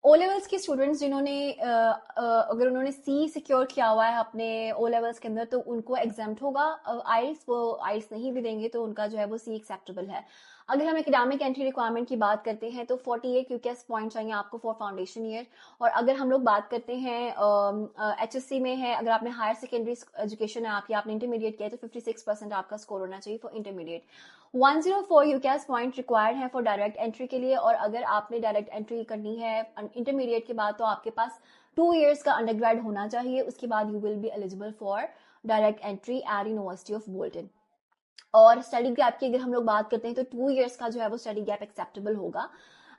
O levels के students जिन्होंने अगर उन्होंने सी सिक्योर किया हुआ है अपने ओ लेवल्स के अंदर तो उनको एग्जाम्प्ट होगा आइल्स। वो आइल्स नहीं भी देंगे तो उनका जो है वो सी एक्सेप्टेबल है। अगर हम एकेडमिक एंट्री रिक्वायरमेंट की बात करते हैं तो 48 यूकेएस पॉइंट चाहिए आपको फॉर फाउंडेशन ईयर। और अगर हम लोग बात करते हैं एचएससी में है, अगर आपने हायर सेकेंडरी एजुकेशन है आपकी, आपने इंटरमीडिएट किया है तो 56% आपका स्कोर होना चाहिए फॉर इंटरमीडिएट। 104 यूकेएस पॉइंट रिक्वायर्ड है फॉर डायरेक्ट एंट्री के लिए। और अगर आपने डायरेक्ट एंट्री करनी है इंटरमीडिएट के बाद तो आपके पास 2 years का अंडरग्रेड होना चाहिए। उसके बाद you will be eligible for direct entry eight university of Bolton. और स्टडी गैप की अगर हम लोग बात करते हैं तो 2 years का जो है वो स्टडी गैप एक्सेप्टेबल होगा।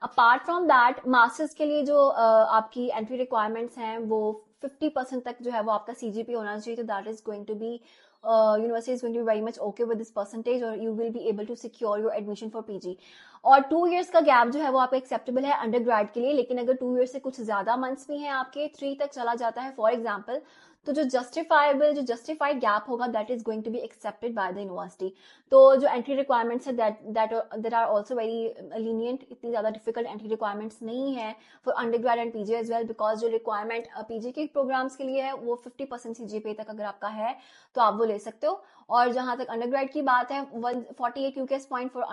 अपार्ट फ्रॉम दैट मास्टर्स के लिए जो आपकी एंट्री रिक्वायरमेंट्स हैं वो 50% तक जो है वो आपका सीजीपी होना चाहिए। तो that is going to be university is going to be very much okay with this percentage और you will be able to secure your admission for PG. और 2 years का गैप जो है वो आपका एक्सेप्टेबल है अंडर ग्रेड के लिए। लेकिन अगर 2 years से कुछ ज्यादा मंथ्स भी हैं आपके 3 तक चला जाता है फॉर एग्जाम्पल, तो जो जस्टिफाइड गैप होगा that is going to be accepted by the university. तो जो एंट्री रिक्वायरमेंट्स है that are also very lenient. इतनी ज्यादा डिफिकल्ट एंट्री रिक्वायरमेंट्स नहीं है for undergrad and PG as well, because जो रिक्वायरमेंट पीजी के प्रोग्राम्स के लिए है वो 50% सीजीपीए तक अगर आपका है तो आप वो ले सकते हो। और जहां तक अंडरग्रेड की बात है 148 यूकेएस पॉइंट फॉर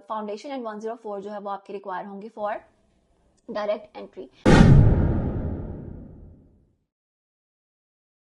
फाउंडेशन एंड 104 जो है वो आपके रिक्वायर होंगे फॉर डायरेक्ट एंट्री।